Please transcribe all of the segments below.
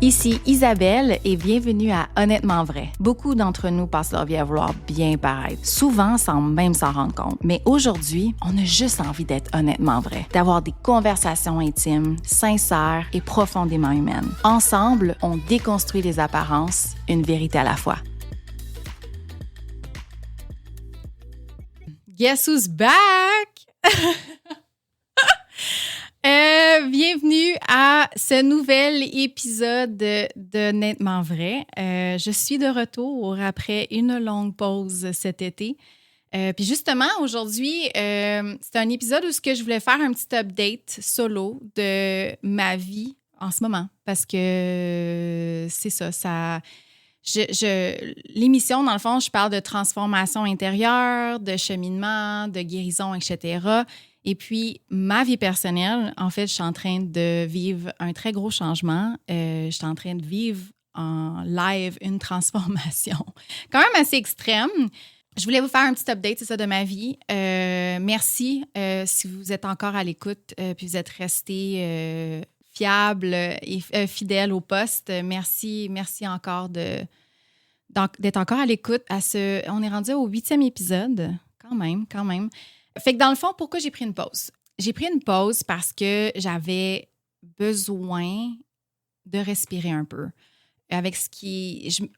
Ici Isabelle et bienvenue à Honnêtement vrai. Beaucoup d'entre nous passent leur vie à vouloir bien paraître, souvent sans même s'en rendre compte. Mais aujourd'hui, on a juste envie d'être honnêtement vrai, d'avoir des conversations intimes, sincères et profondément humaines. Ensemble, on déconstruit les apparences, une vérité à la fois. Guess who's back? Bienvenue à ce nouvel épisode de Nettement vrai. Je suis de retour après une longue pause cet été. Puis justement, aujourd'hui, c'est un épisode où je voulais faire un petit update solo de ma vie en ce moment. Parce que c'est ça l'émission, dans le fond, je parle de transformation intérieure, de cheminement, de guérison, etc. Et puis, ma vie personnelle, en fait, je suis en train de vivre un très gros changement. Je suis en train de vivre en live une transformation quand même assez extrême. Je voulais vous faire un petit update, c'est ça, de ma vie. Merci si vous êtes encore à l'écoute puis vous êtes restés fiable et fidèle au poste. Merci encore d'être encore à l'écoute. On est rendu au 8e épisode, quand même. Fait que dans le fond, pourquoi j'ai pris une pause? J'ai pris une pause parce que j'avais besoin de respirer un peu. Avec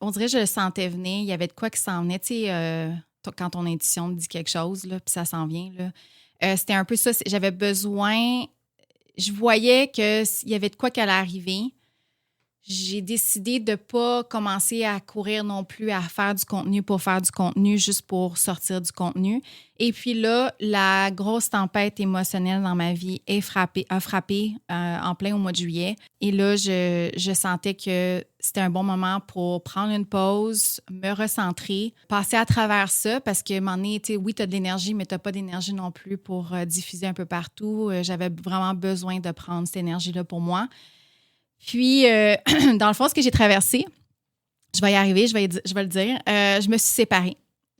on dirait que je le sentais venir, il y avait de quoi qui s'en venait. Tu sais, quand ton intuition te dit quelque chose, là, puis ça s'en vient, là. C'était un peu ça. J'avais besoin. Je voyais qu'il y avait de quoi qui allait arriver. J'ai décidé de ne pas commencer à courir non plus, à faire du contenu pour faire du contenu, juste pour sortir du contenu. Et puis là, la grosse tempête émotionnelle dans ma vie a frappé en plein au mois de juillet. Et là, je sentais que c'était un bon moment pour prendre une pause, me recentrer, passer à travers ça, parce que, à un moment donné, tu sais, oui, tu as de l'énergie, mais tu n'as pas d'énergie non plus pour diffuser un peu partout. J'avais vraiment besoin de prendre cette énergie-là pour moi. Puis, dans le fond, ce que j'ai traversé, je vais y arriver, je vais le dire, je me suis séparée.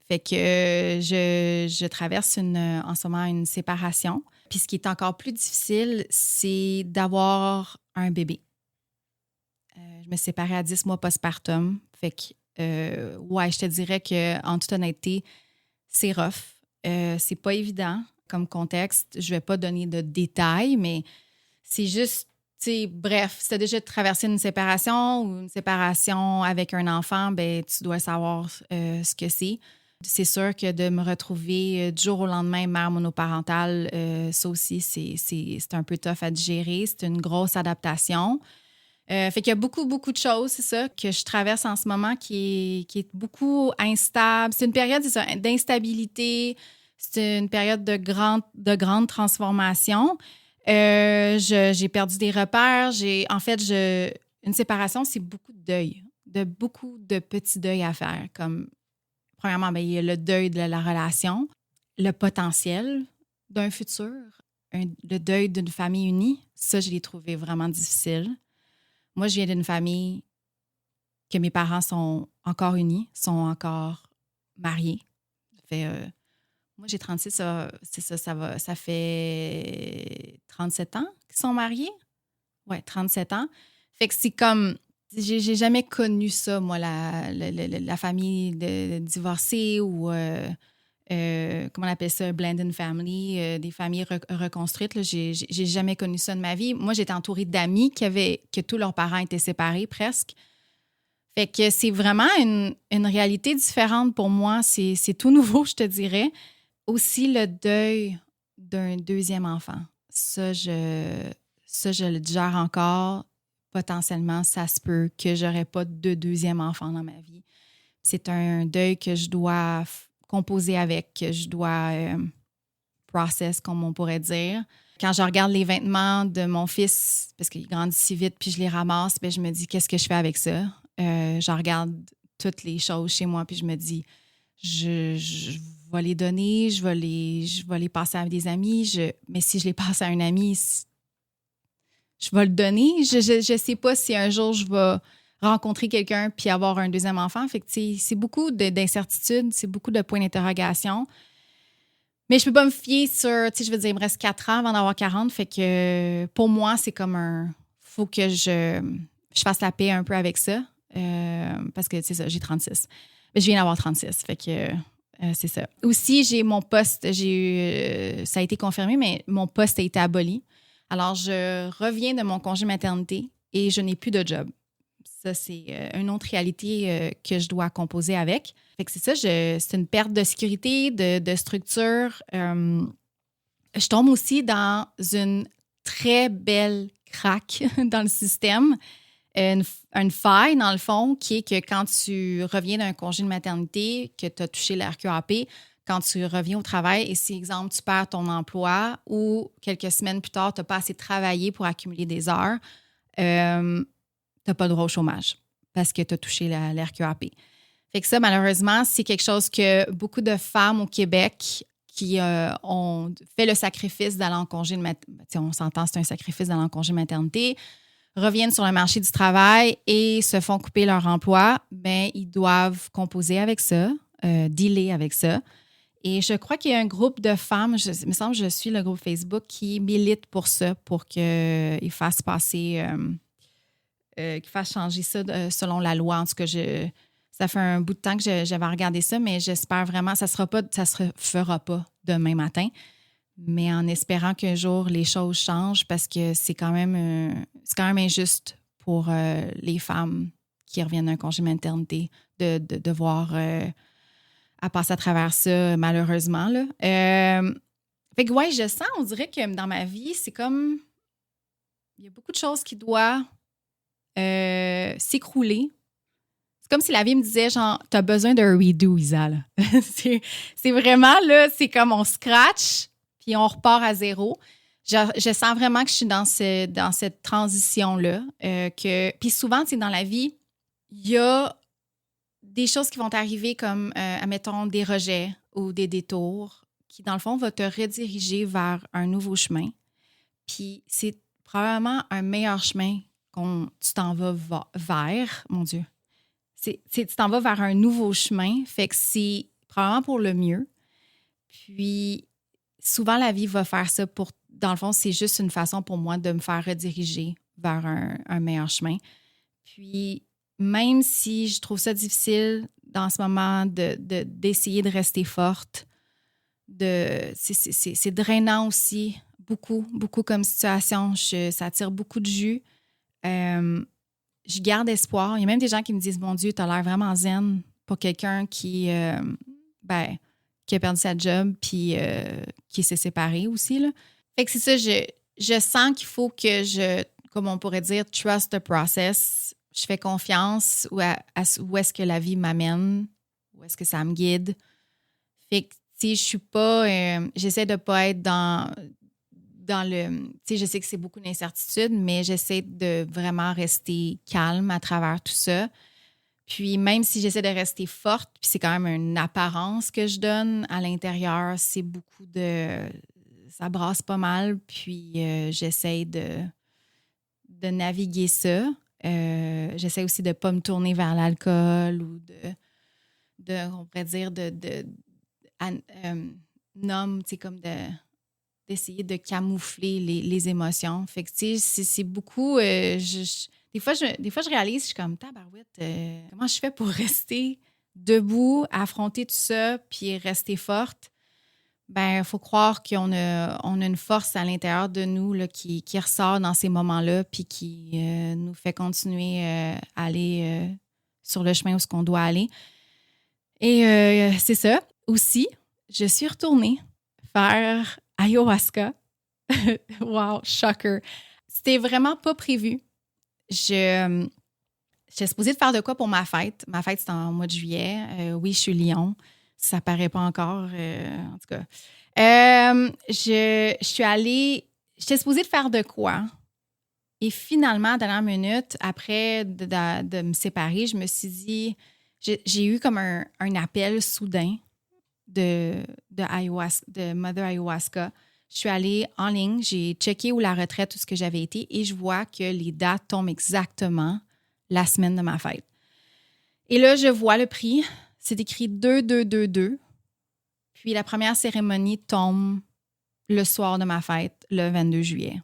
Fait que je traverse en ce moment une séparation. Puis, ce qui est encore plus difficile, c'est d'avoir un bébé. Je me suis séparée à 10 mois postpartum. Fait que, ouais, je te dirais qu'en toute honnêteté, c'est rough. C'est pas évident comme contexte. Je vais pas donner de détails, mais c'est juste... T'sais, bref, si tu as déjà traversé une séparation ou une séparation avec un enfant, ben tu dois savoir ce que c'est. C'est sûr que de me retrouver du jour au lendemain mère monoparentale, ça aussi, c'est un peu tough à digérer. C'est une grosse adaptation. Fait qu'il y a beaucoup de choses, c'est ça, que je traverse en ce moment qui est beaucoup instable. C'est une période, c'est ça, d'instabilité. C'est une période de grande transformation. J'ai perdu des repères. Une séparation, c'est beaucoup de deuil, beaucoup de petits deuils à faire. Comme, premièrement, il y a le deuil de la relation, le potentiel d'un futur, le deuil d'une famille unie. Ça, je l'ai trouvé vraiment difficile. Moi, je viens d'une famille que mes parents sont encore unis, sont encore mariés. Moi, j'ai 36, ça fait 37 ans qu'ils sont mariés. Ouais, 37 ans. Fait que c'est comme, j'ai jamais connu ça, moi, la famille divorcée ou, comment on appelle ça, blended family, des familles reconstruites. Là. J'ai jamais connu ça de ma vie. Moi, j'étais entourée d'amis que tous leurs parents étaient séparés presque. Fait que c'est vraiment une réalité différente pour moi. C'est tout nouveau, je te dirais. Aussi, le deuil d'un deuxième enfant. Ça, je le gère encore. Potentiellement, ça se peut que je n'aurai pas de deuxième enfant dans ma vie. C'est un deuil que je dois composer avec, que je dois process, comme on pourrait dire. Quand je regarde les vêtements de mon fils, parce qu'il grandit si vite, puis je les ramasse, puis je me dis, qu'est-ce que je fais avec ça? Je regarde toutes les choses chez moi, puis je me dis, je vais les donner, je vais les passer à des amis. Mais si je les passe à un ami, je vais le donner. Je sais pas si un jour je vais rencontrer quelqu'un puis avoir un deuxième enfant. Fait que c'est beaucoup d'incertitudes, c'est beaucoup de points d'interrogation. Mais je peux pas me fier sur, je veux dire, il me reste 4 ans avant d'avoir 40. Fait que pour moi, c'est comme faut que je je fasse la paix un peu avec ça. Parce que, c'est ça, j'ai 36. Mais je viens d'avoir 36, fait que c'est ça. Aussi, j'ai mon poste, ça a été confirmé, mais mon poste a été aboli. Alors, je reviens de mon congé maternité et je n'ai plus de job. Ça, c'est une autre réalité que je dois composer avec. Fait que c'est ça, c'est une perte de sécurité, de structure. Je tombe aussi dans une très belle craque dans le système. Une faille, dans le fond, qui est que quand tu reviens d'un congé de maternité, que tu as touché la RQAP, quand tu reviens au travail et si, exemple, tu perds ton emploi ou quelques semaines plus tard, tu n'as pas assez travaillé pour accumuler des heures, tu n'as pas le droit au chômage parce que tu as touché la RQAP. Fait que ça, malheureusement, c'est quelque chose que beaucoup de femmes au Québec qui ont fait le sacrifice d'aller en congé de maternité, on s'entend, c'est un sacrifice d'aller en congé de maternité, reviennent sur le marché du travail et se font couper leur emploi, bien, ils doivent composer avec ça, dealer avec ça. Et je crois qu'il y a un groupe de femmes, il me semble que je suis le groupe Facebook, qui milite pour ça, pour qu'ils fassent passer, qu'ils fassent changer ça selon la loi. En tout cas, ça fait un bout de temps que j'avais regardé ça, mais j'espère vraiment, ça se fera pas demain matin. Mais en espérant qu'un jour, les choses changent parce que c'est quand même injuste pour les femmes qui reviennent d'un congé maternité de devoir à passer à travers ça, malheureusement. Là. Fait que, ouais, je sens, on dirait que dans ma vie, c'est comme... Il y a beaucoup de choses qui doivent s'écrouler. C'est comme si la vie me disait, genre, t'as besoin d'un redo, Isa. Là. c'est vraiment, là, c'est comme on scratch... puis on repart à zéro. Je sens vraiment que je suis dans cette transition-là. Puis souvent, dans la vie, il y a des choses qui vont arriver comme, admettons, des rejets ou des détours qui, dans le fond, vont te rediriger vers un nouveau chemin. Puis c'est probablement un meilleur chemin tu t'en vas vers. Mon Dieu. Tu t'en vas vers un nouveau chemin. Fait que c'est probablement pour le mieux. Puis... souvent, la vie va faire ça pour... Dans le fond, c'est juste une façon pour moi de me faire rediriger vers un meilleur chemin. Puis, même si je trouve ça difficile dans ce moment d'essayer de rester forte, c'est drainant aussi, beaucoup comme situation. Ça tire beaucoup de jus. Je garde espoir. Il y a même des gens qui me disent, mon Dieu, t'as l'air vraiment zen pour quelqu'un qui... qui a perdu sa job puis qui s'est séparé aussi. Là. Fait que c'est ça, je sens qu'il faut que comme on pourrait dire, trust the process. Je fais confiance où est-ce que la vie m'amène, où est-ce que ça me guide. Fait que, tu sais, je suis pas... j'essaie de pas être dans le... Tu sais, je sais que c'est beaucoup d'incertitudes, mais j'essaie de vraiment rester calme à travers tout ça. Puis même si j'essaie de rester forte, puis c'est quand même une apparence que je donne, à l'intérieur, c'est beaucoup de... ça brasse pas mal, puis j'essaie de naviguer ça. J'essaie aussi de ne pas me tourner vers l'alcool ou on pourrait dire, tu sais, comme d'essayer de camoufler les émotions. Fait que, tu sais, c'est beaucoup... Des fois, je réalise, je suis comme, tabarouette, comment je fais pour rester debout, affronter tout ça, puis rester forte? Ben, il faut croire qu'on a une force à l'intérieur de nous là, qui ressort dans ces moments-là, puis qui nous fait continuer à aller sur le chemin où ce qu'on doit aller. Et c'est ça. Aussi, je suis retournée faire ayahuasca. Wow, shocker. C'était vraiment pas prévu. J'étais supposée de faire de quoi pour ma fête. Ma fête, c'est en mois de juillet. Oui, je suis Lion. Ça paraît pas encore, en tout cas. Je suis allée... J'étais supposée de faire de quoi? Et finalement, à la dernière minute, après de me séparer, je me suis dit... J'ai eu comme un appel soudain de Mother Ayahuasca. Je suis allée en ligne, j'ai checké où la retraite, tout ce que j'avais été, et je vois que les dates tombent exactement la semaine de ma fête. Et là, je vois le prix. C'est écrit 2222. Puis la première cérémonie tombe le soir de ma fête, le 22 juillet.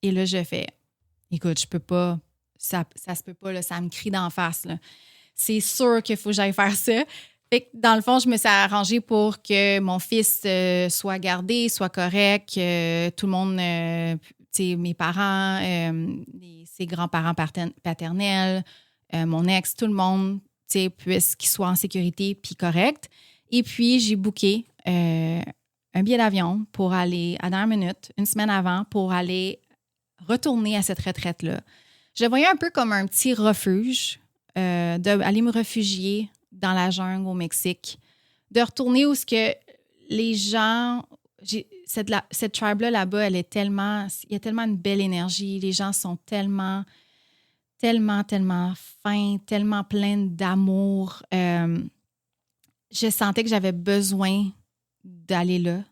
Et là, je fais, écoute, je peux pas ça se peut pas, là, ça me crie d'en face, là. C'est sûr qu'il faut que j'aille faire ça. Fait que dans le fond, je me suis arrangée pour que mon fils soit gardé, soit correct, que tout le monde, tu sais, mes parents, ses grands-parents paternels, mon ex, tout le monde, tu sais, puisse qu'il soit en sécurité puis correct. Et puis, j'ai booké un billet d'avion pour aller à dernière minute, une semaine avant, pour aller retourner à cette retraite-là. Je le voyais un peu comme un petit refuge, d'aller me réfugier dans la jungle au Mexique, de retourner où ce que les gens... Cette tribe-là, là-bas, elle est tellement... Il y a tellement une belle énergie. Les gens sont tellement fins, tellement pleins d'amour. Je sentais que j'avais besoin d'aller là.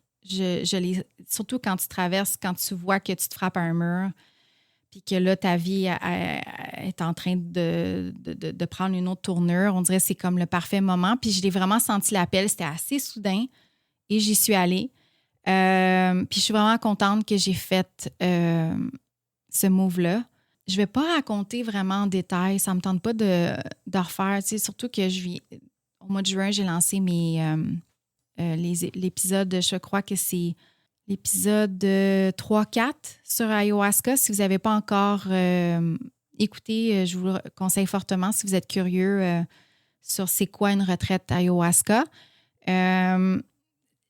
Surtout quand tu traverses, quand tu vois que tu te frappes à un mur, puis que là, ta vie est en train de prendre une autre tournure. On dirait que c'est comme le parfait moment. Puis je l'ai vraiment senti l'appel. C'était assez soudain et j'y suis allée. Puis je suis vraiment contente que j'ai fait ce move-là. Je ne vais pas raconter vraiment en détail. Ça ne me tente pas de refaire. Tu sais, surtout que au mois de juin, j'ai lancé l'épisode, je crois que c'est l'épisode 3-4 sur ayahuasca. Si vous n'avez pas encore écouté, je vous le conseille fortement si vous êtes curieux sur c'est quoi une retraite ayahuasca.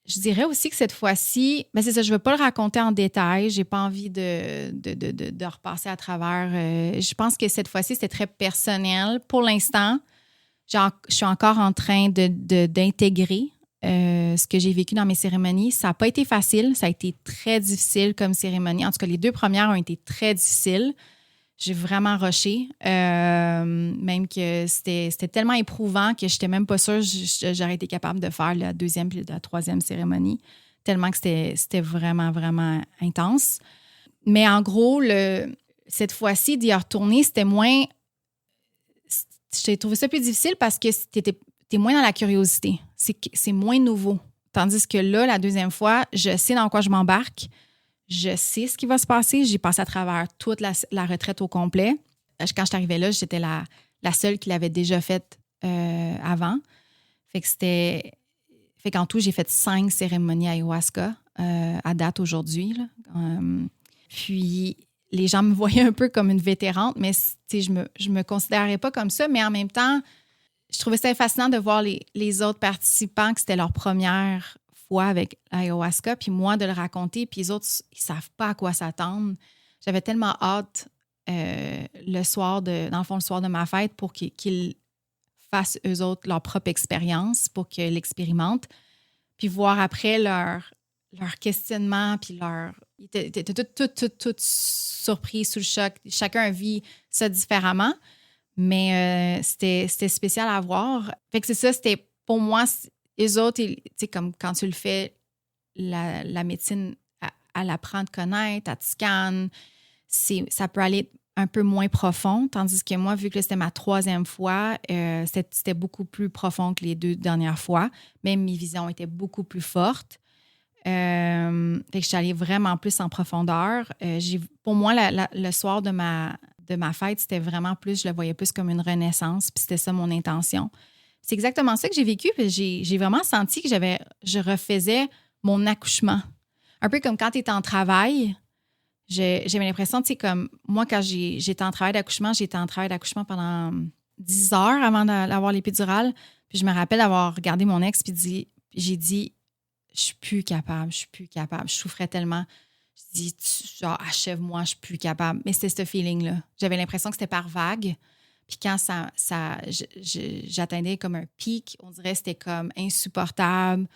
Je dirais aussi que cette fois-ci, c'est ça, je ne veux pas le raconter en détail. Je n'ai pas envie de repasser à travers. Je pense que cette fois-ci, c'était très personnel. Pour l'instant, je suis encore en train d'intégrer ce que j'ai vécu dans mes cérémonies. Ça n'a pas été facile. Ça a été très difficile comme cérémonie. En tout cas, les 2 premières ont été très difficiles. J'ai vraiment rushé. Même que c'était tellement éprouvant que je n'étais même pas sûre que j'aurais été capable de faire la 2e et la 3e cérémonie. Tellement que c'était vraiment, vraiment intense. Mais en gros, cette fois-ci, d'y retourner, c'était moins... J'ai trouvé ça plus difficile parce que t'es moins dans la curiosité. C'est moins nouveau. Tandis que là, la 2e fois, je sais dans quoi je m'embarque. Je sais ce qui va se passer. J'ai passé à travers toute la retraite au complet. Quand je suis arrivée là, j'étais la seule qui l'avait déjà faite avant. Fait qu'en tout, j'ai fait 5 cérémonies ayahuasca à date aujourd'hui. Puis, les gens me voyaient un peu comme une vétérante, mais je me considérais pas comme ça. Mais en même temps, je trouvais ça fascinant de voir les autres participants que c'était leur première fois avec l'ayahuasca, puis moi de le raconter, puis les autres, ils savent pas à quoi s'attendre. J'avais tellement hâte le soir de ma fête pour qu'ils fassent eux autres leur propre expérience, pour qu'ils l'expérimentent, puis voir après leur questionnement, puis ils étaient tous surpris, sous le choc. Chacun vit ça différemment, mais c'était spécial à voir. Fait que c'est ça, c'était pour moi... Les autres, tu sais, comme quand tu le fais, la médecine, elle apprend à te connaître, elle te scanne. Ça peut aller un peu moins profond, tandis que moi, vu que c'était ma 3e fois, c'était beaucoup plus profond que les 2 dernières fois. Même mes visions étaient beaucoup plus fortes. Fait que je suis allée vraiment plus en profondeur. Pour moi, le soir de ma fête, c'était vraiment plus, je le voyais plus comme une renaissance, puis c'était ça mon intention. C'est exactement ça que j'ai vécu. J'ai vraiment senti que je refaisais mon accouchement. Un peu comme quand tu es en travail. J'avais l'impression, tu sais, comme moi, quand j'étais en travail d'accouchement pendant 10 heures avant d'avoir l'épidurale. Puis je me rappelle d'avoir regardé mon ex, puis j'ai dit, je suis plus capable. Je souffrais tellement. Je dis, genre, achève-moi, je suis plus capable. Mais c'était ce feeling-là. J'avais l'impression que c'était par vague. Puis quand j'atteindais comme un pic, on dirait que c'était comme insupportable.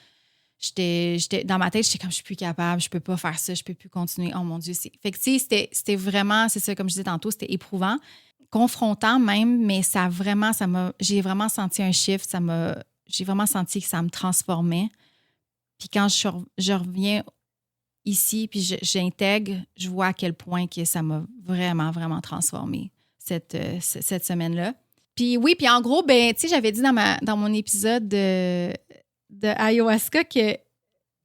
Dans ma tête, j'étais comme, je suis plus capable, je peux pas faire ça, je peux plus continuer. Oh mon Dieu. Fait que tu sais, c'était vraiment, c'est ça, comme je disais tantôt, c'était éprouvant, confrontant même, mais j'ai vraiment senti un shift, j'ai vraiment senti que ça me transformait. Puis quand je reviens ici, puis j'intègre, je vois à quel point que ça m'a vraiment, vraiment transformée. Cette semaine-là. Puis oui, puis en gros, ben, tu sais, j'avais dit dans mon épisode de ayahuasca que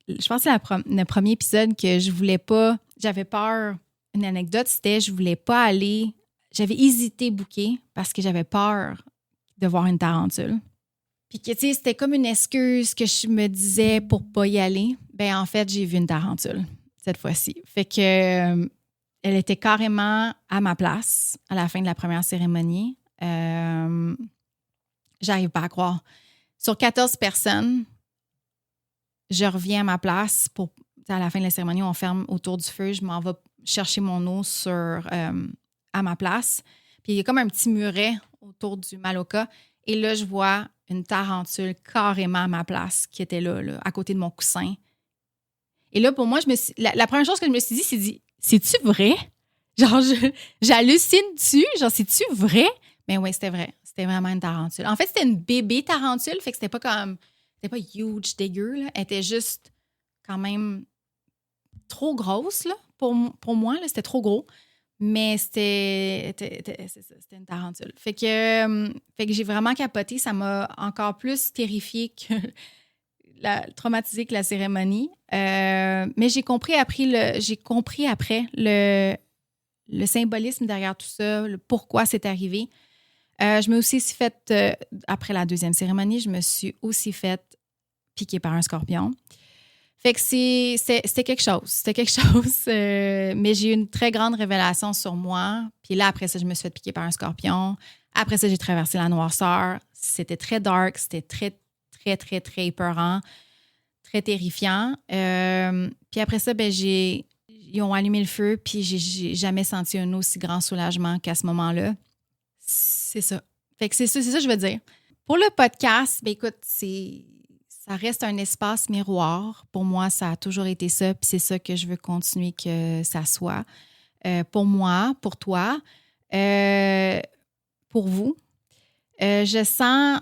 je pense que c'est le premier épisode que je voulais pas, j'avais peur. Une anecdote, c'était je voulais pas aller, j'avais hésité booker parce que j'avais peur de voir une tarentule. Puis que, tu sais, c'était comme une excuse que je me disais pour pas y aller. Ben en fait, j'ai vu une tarentule cette fois-ci. Fait que elle était carrément à ma place à la fin de la première cérémonie. J'arrive pas à croire. Sur 14 personnes, je reviens à ma place pour à la fin de la cérémonie, on ferme autour du feu, je m'en vais chercher mon eau à ma place. Puis il y a comme un petit muret autour du Maloca. Et là, je vois une tarentule carrément à ma place qui était là, à côté de mon coussin. Et là, pour moi, la première chose que je me suis dit, c'est-tu vrai? Genre, j'hallucine-tu? Genre, c'est-tu vrai? Mais oui, c'était vrai. C'était vraiment une tarentule. En fait, c'était une bébé tarentule, fait que c'était pas huge, dégueu, là. Elle était juste quand même trop grosse, là, pour moi, là. C'était trop gros. Mais c'était une tarentule. Fait que j'ai vraiment capoté. Ça m'a encore plus terrifiée traumatisée que la cérémonie. Mais j'ai compris après le symbolisme derrière tout ça, le pourquoi c'est arrivé. Je me suis aussi fait, après la deuxième cérémonie, je me suis aussi fait piquer par un scorpion. Fait que c'était quelque chose. C'était quelque chose. Mais j'ai eu une très grande révélation sur moi. Puis là, après ça, je me suis fait piquer par un scorpion. Après ça, j'ai traversé la noirceur. C'était très dark. C'était très, très, très, très épeurant. Très terrifiant. Puis après ça, ils ont allumé le feu. Puis j'ai jamais senti un aussi grand soulagement qu'à ce moment-là. C'est ça. Fait que c'est ça que je veux dire. Pour le podcast, écoute, ça reste un espace miroir. Pour moi, ça a toujours été ça, puis c'est ça que je veux continuer que ça soit. Pour moi, pour toi, pour vous. Je sens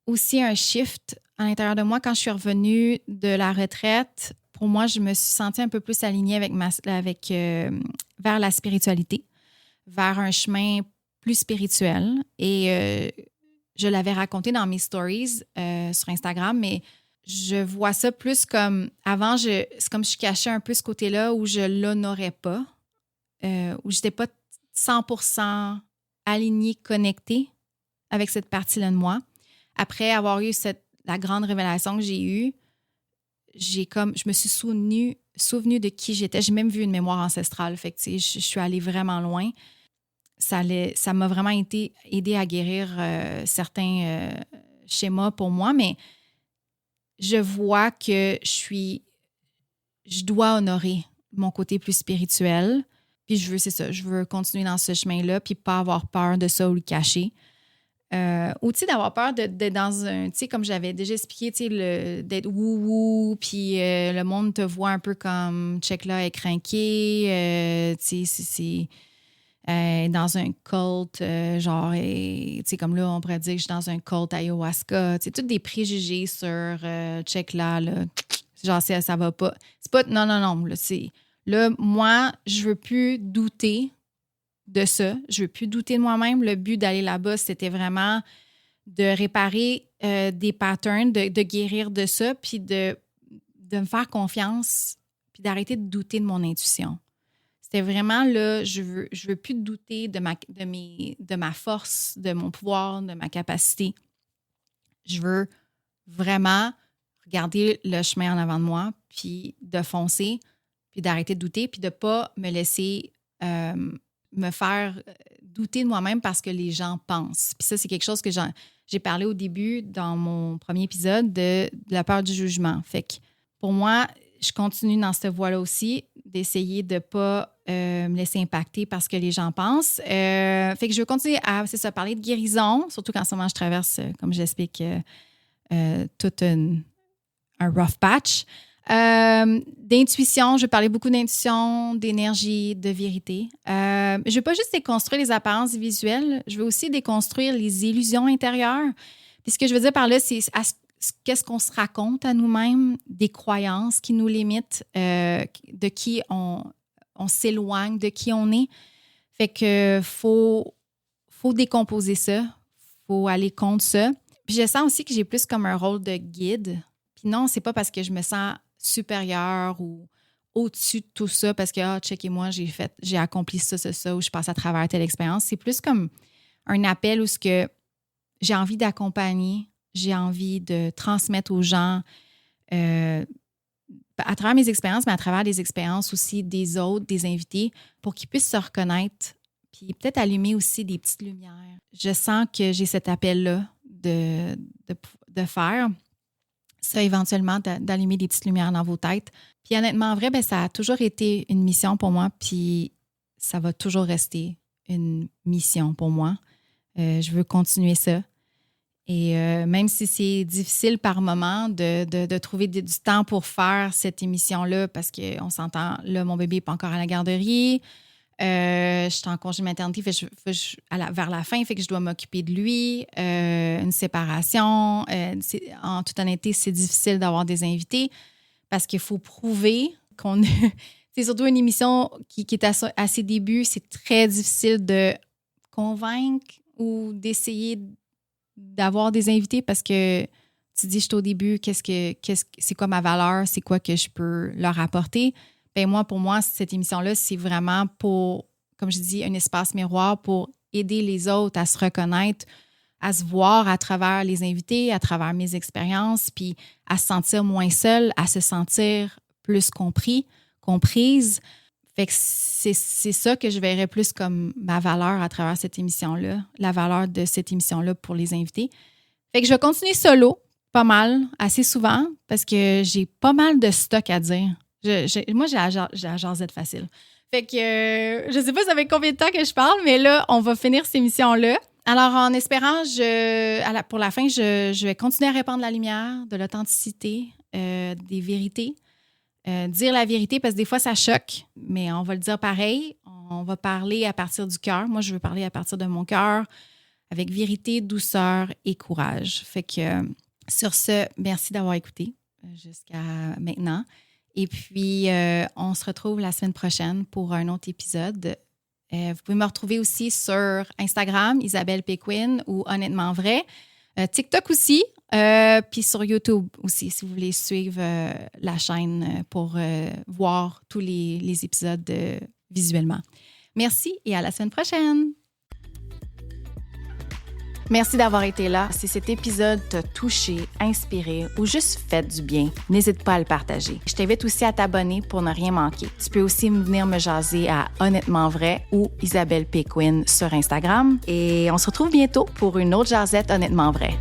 aussi un shift à l'intérieur de moi quand je suis revenue de la retraite. Pour moi, je me suis sentie un peu plus alignée vers la spiritualité, vers un chemin plus spirituel. Et je l'avais raconté dans mes stories sur Instagram, mais je vois ça plus comme... Avant, c'est comme je cachais un peu ce côté-là où je ne l'honorais pas, où je n'étais pas 100% alignée, connectée avec cette partie-là de moi. Après avoir eu la grande révélation que j'ai eue, je me suis souvenue de qui j'étais. J'ai même vu une mémoire ancestrale. Fait que, je suis allée vraiment loin. Ça m'a vraiment aidé à guérir certains schémas pour moi, mais je vois que je dois honorer mon côté plus spirituel. Puis je veux continuer dans ce chemin-là, puis pas avoir peur de ça ou le cacher. Ou, tu sais, d'avoir peur d'être dans un... Tu sais, comme j'avais déjà expliqué, tu sais, d'être wou-wou, puis le monde te voit un peu comme « check là, elle est crinquée tu sais, c'est dans un culte, genre, tu sais, comme là, on pourrait dire que je suis dans un culte ayahuasca. Tu sais, tous des préjugés sur check là, genre, ça va pas. C'est pas... Non, là, là, moi, je veux plus douter de ça. Je veux plus douter de moi-même. Le but d'aller là-bas, c'était vraiment de réparer des patterns, de guérir de ça, puis de me faire confiance, puis d'arrêter de douter de mon intuition. C'était vraiment là, je veux plus douter de ma force, de mon pouvoir, de ma capacité. Je veux vraiment regarder le chemin en avant de moi, puis de foncer, puis d'arrêter de douter, puis de ne pas me laisser me faire douter de moi-même parce que les gens pensent. Puis ça, c'est quelque chose que j'ai parlé au début dans mon premier épisode de la peur du jugement. Fait que pour moi, je continue dans cette voie-là aussi, d'essayer de ne pas me laisser impacter parce que les gens pensent. Fait que je veux continuer à parler de guérison, surtout qu'en ce moment, je traverse, comme j'explique, tout un rough patch. D'intuition, je vais parler beaucoup d'intuition, d'énergie, de vérité. Je ne veux pas juste déconstruire les apparences visuelles, je veux aussi déconstruire les illusions intérieures. Puis ce que je veux dire par là, c'est qu'est-ce qu'on se raconte à nous-mêmes, des croyances qui nous limitent, de qui on s'éloigne, de qui on est. Fait que faut décomposer ça, faut aller contre ça. Puis je sens aussi que j'ai plus comme un rôle de guide. Puis non, c'est pas parce que je me sens supérieure ou au-dessus de tout ça parce que, checkez-moi, j'ai accompli ça, ou je passe à travers telle expérience. C'est plus comme un appel où ce que j'ai envie d'accompagner, j'ai envie de transmettre aux gens à travers mes expériences, mais à travers les expériences aussi des autres, des invités, pour qu'ils puissent se reconnaître, puis peut-être allumer aussi des petites lumières. Je sens que j'ai cet appel-là de faire ça, éventuellement, d'allumer des petites lumières dans vos têtes. Puis honnêtement, en vrai, ça a toujours été une mission pour moi, puis ça va toujours rester une mission pour moi. Je veux continuer ça. Et même si c'est difficile par moment de trouver du temps pour faire cette émission-là, parce qu'on s'entend, là, mon bébé n'est pas encore à la garderie, je suis en congé maternité, vers la fin, fait que je dois m'occuper de lui, une séparation. En toute honnêteté, c'est difficile d'avoir des invités parce qu'il faut prouver qu'on... C'est surtout une émission qui est à ses débuts, c'est très difficile de convaincre ou d'essayer d'avoir des invités parce que tu dis, je suis au début, c'est quoi ma valeur, c'est quoi que je peux leur apporter. Ben pour moi, cette émission-là, c'est vraiment pour, comme je dis, un espace miroir pour aider les autres à se reconnaître, à se voir à travers les invités, à travers mes expériences, puis à se sentir moins seul, à se sentir plus comprise. Fait que c'est ça que je verrais plus comme ma valeur à travers cette émission-là, la valeur de cette émission-là pour les invités. Fait que je vais continuer solo, pas mal, assez souvent, parce que j'ai pas mal de stock à dire. Moi, j'ai la jasette facile. Fait que je sais pas ça fait combien de temps que je parle, mais là, on va finir cette émission-là. Alors, en espérant, pour la fin, je vais continuer à répandre la lumière, de l'authenticité, des vérités. Dire la vérité, parce que des fois, ça choque, mais on va le dire pareil. On va parler à partir du cœur. Moi, je veux parler à partir de mon cœur, avec vérité, douceur et courage. Fait que sur ce, merci d'avoir écouté jusqu'à maintenant. Et puis, on se retrouve la semaine prochaine pour un autre épisode. Vous pouvez me retrouver aussi sur Instagram, Isabelle Péquin ou Honnêtement Vrai. TikTok aussi, puis sur YouTube aussi, si vous voulez suivre la chaîne pour voir tous les épisodes visuellement. Merci et à la semaine prochaine! Merci d'avoir été là. Si cet épisode t'a touché, inspiré ou juste fait du bien, n'hésite pas à le partager. Je t'invite aussi à t'abonner pour ne rien manquer. Tu peux aussi venir me jaser à Honnêtement Vrai ou Isabelle Péquin sur Instagram. Et on se retrouve bientôt pour une autre jasette Honnêtement Vrai.